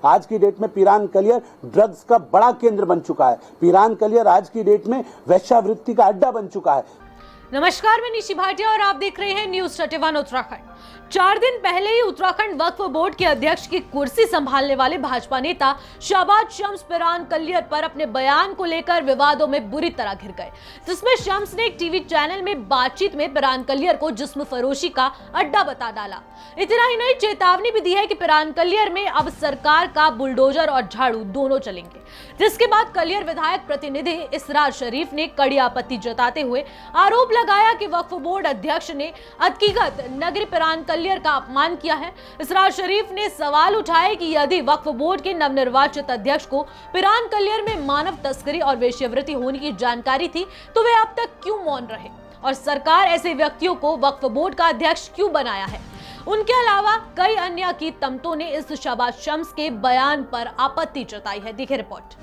आज की डेट में पिरान कलियर ड्रग्स का बड़ा केंद्र बन चुका है। पिरान कलियर आज की डेट में वेश्यावृत्ति का अड्डा बन चुका है। नमस्कार, मैं निशी भाटिया और आप देख रहे हैं न्यूज 31 उत्तराखंड। 4 दिन पहले ही उत्तराखंड वक्फ बोर्ड के अध्यक्ष की कुर्सी संभालने वाले भाजपा नेता शहबाज शम्स पिरान कलियर पर अपने बयान को लेकर विवादों में बुरी तरह घिर गए, जिसमें शम्स ने एक टीवी चैनल में बातचीत में पिरान कलियर को जिस्म फरोशी का अड्डा बता डाला। इतना ही नहीं, चेतावनी भी दी है कि पिरान कलियर में अब सरकार का बुलडोजर और झाड़ू दोनों चलेंगे। जिसके बाद कलियर विधायक प्रतिनिधि इसरार शरीफ ने कड़ी आपत्ति जताते हुए आरोप लगाया कि वक्फ बोर्ड अध्यक्ष ने हकीकत नगरी पिरान कलियर का अपमान किया है। इसरार शरीफ ने सवाल उठाए कि यदि वक्फ बोर्ड के नवनिर्वाचित अध्यक्ष को पिरान कलियर में मानव तस्करी और वेश्यावृत्ति होने की जानकारी थी तो वे अब तक क्यों मौन रहे और सरकार ऐसे व्यक्तियों को वक्फ बोर्ड का अध्यक्ष क्यों बनाया है। उनके अलावा कई अन्य अकीद तमतों ने इस शहबाज शम्स के बयान पर आपत्ति जताई है। देखिए रिपोर्ट।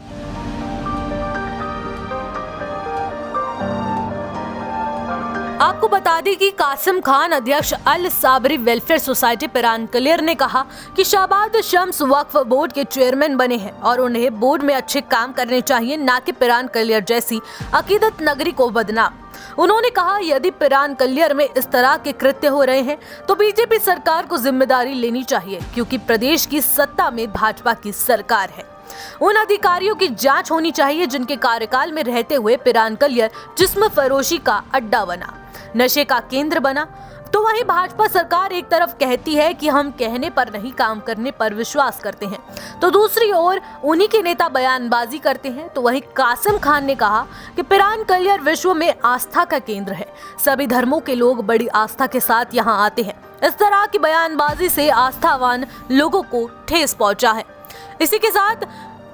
आपको बता दें कि कासिम खान अध्यक्ष अल साबरी वेलफेयर सोसाइटी पिरान कलियर ने कहा कि शहबाज शम्स वक्फ बोर्ड के चेयरमैन बने हैं और उन्हें बोर्ड में अच्छे काम करने चाहिए, ना कि पिरान कलियर जैसी अकीदत नगरी को बदनाम। उन्होंने कहा यदि पिरान कलियर में इस तरह के कृत्य हो रहे हैं तो बीजेपी सरकार को जिम्मेदारी लेनी चाहिए, क्योंकि प्रदेश की सत्ता में भाजपा की सरकार है। उन अधिकारियों की जांच होनी चाहिए जिनके कार्यकाल में रहते हुए पिरान कलियर जिस्म फरोशी का अड्डा बना, नशे का केंद्र बना। तो वहीं भाजपा सरकार एक तरफ कहती है कि हम कहने पर नहीं काम करने पर विश्वास करते हैं, तो दूसरी ओर उन्हीं के नेता बयानबाजी करते हैं। तो वहीं कासिम खान ने कहा कि पिरान कलियर विश्व में आस्था का केंद्र है, सभी धर्मों के लोग बड़ी आस्था के साथ यहाँ आते हैं। इस तरह की बयानबाजी से आस्थावान लोगों को ठेस पहुंचा है। इसी के साथ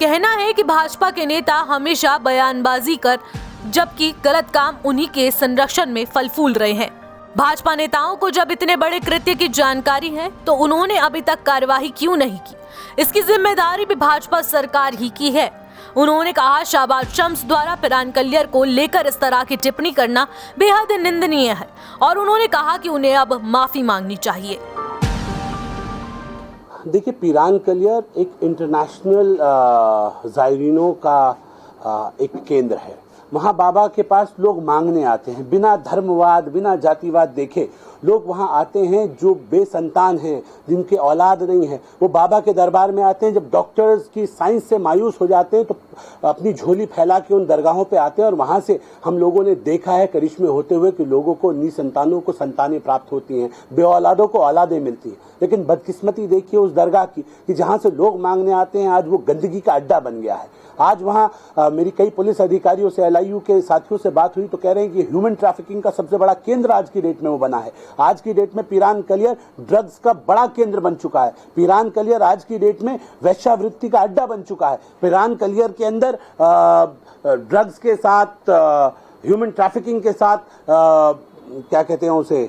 कहना है कि भाजपा के नेता हमेशा बयानबाजी कर जबकि गलत काम उन्हीं के संरक्षण में फल फूल रहे हैं। भाजपा नेताओं को जब इतने बड़े कृत्य की जानकारी है तो उन्होंने अभी तक कार्यवाही क्यों नहीं की, इसकी जिम्मेदारी भी भाजपा सरकार ही की है। उन्होंने कहा शहबाज शम्स द्वारा पिरान कलियर को लेकर इस तरह की टिप्पणी करना बेहद निंदनीय है और उन्होंने कहा कि उन्हें अब माफी मांगनी चाहिए। देखिए, पिरान कलियर एक इंटरनेशनल जायरीनों का एक केंद्र है। वहाँ बाबा के पास लोग मांगने आते हैं, बिना धर्मवाद बिना जातिवाद देखे लोग वहाँ आते हैं। जो बेसंतान हैं, जिनके औलाद नहीं है, वो बाबा के दरबार में आते हैं। जब डॉक्टर्स की साइंस से मायूस हो जाते हैं तो अपनी झोली फैला के उन दरगाहों पे आते हैं और वहाँ से हम लोगों ने देखा है करिश्मे होते हुए कि लोगों को निसंतानों को संतानें प्राप्त होती हैं, बेऔलादों को औलादें मिलती हैं। लेकिन बदकिस्मती देखिए उस दरगाह की कि जहाँ से लोग मांगने आते हैं आज वो गंदगी का अड्डा बन गया है। आज वहाँ मेरी कई पुलिस अधिकारियों से, LIU के साथियों से बात हुई तो कह रहे हैं कि ह्यूमन ट्रैफिकिंग का सबसे बड़ा केंद्र आज की डेट में वो बना है। आज की डेट में पिरान कलियर ड्रग्स का बड़ा केंद्र बन चुका है। पिरान कलियर आज की डेट में वेश्यावृत्ति का अड्डा बन चुका है। पिरान कलियर के अंदर ड्रग्स के साथ, ह्यूमन ट्रैफिकिंग के साथ, क्या कहते हैं उसे,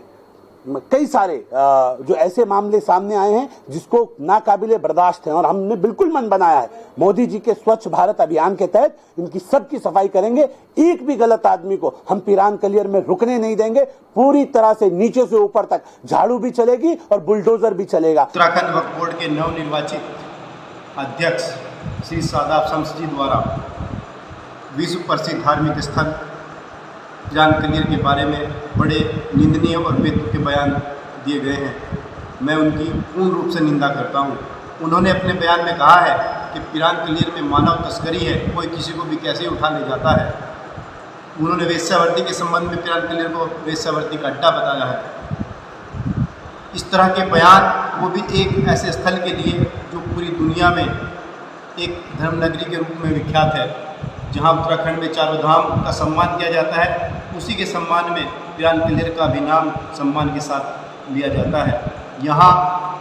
कई सारे जो ऐसे मामले सामने आए हैं जिसको नाकाबिले बर्दाश्त है और हमने बिल्कुल मन बनाया है मोदी जी के स्वच्छ भारत अभियान के तहत इनकी सबकी सफाई करेंगे। एक भी गलत आदमी को हम पिरान कलियर में रुकने नहीं देंगे। पूरी तरह से नीचे से ऊपर तक झाड़ू भी चलेगी और बुलडोजर भी चलेगा। उत्तराखंड वक्फ बोर्ड के नवनिर्वाचित अध्यक्ष श्री शहबाज शम्स जी द्वारा विश्व प्रसिद्ध धार्मिक स्थल पिरान कलियर के बारे में बड़े निंदनीय और बेतुके बयान दिए गए हैं। मैं उनकी पूर्ण रूप से निंदा करता हूं। उन्होंने अपने बयान में कहा है कि पिरान कलियर में मानव तस्करी है, कोई किसी को भी कैसे उठा ले जाता है। उन्होंने वेश्यावृत्ति के संबंध में पिरान कलियर को वेश्यावृत्ति का अड्डा बताया है। इस तरह के बयान, वो भी एक ऐसे स्थल के लिए जो पूरी दुनिया में एक धर्मनगरी के रूप में विख्यात है, जहां उत्तराखंड में चारों धाम का सम्मान किया जाता है, उसी के सम्मान में पिरान कलियर का भी नाम सम्मान के साथ लिया जाता है। यहाँ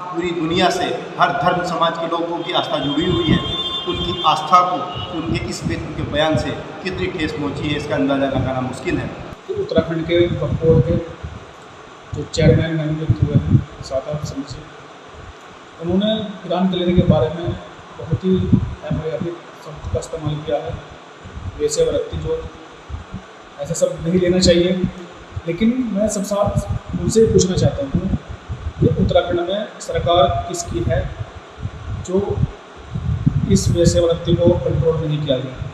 पूरी दुनिया से हर धर्म समाज के लोगों की आस्था जुड़ी हुई है। उनकी आस्था को उनके इस बेतुके के बयान से कितनी ठेस पहुँची है, इसका अंदाज़ा लगाना मुश्किल है। तो उत्तराखंड के वक्फ बोर्ड के जो चेयरमैन नियुक्त हुए हैं शहबाज शम्स, उन्होंने पिरान कलियर के बारे में बहुत ही अमर्यादित शब्द का इस्तेमाल किया है। वेश्यावृत्ति जो ऐसा सब नहीं लेना चाहिए। लेकिन मैं सब साथ उनसे पूछना चाहता हूँ कि उत्तराखंड में सरकार किसकी है जो इस वेश्यावृत्ति को कंट्रोल नहीं किया गया।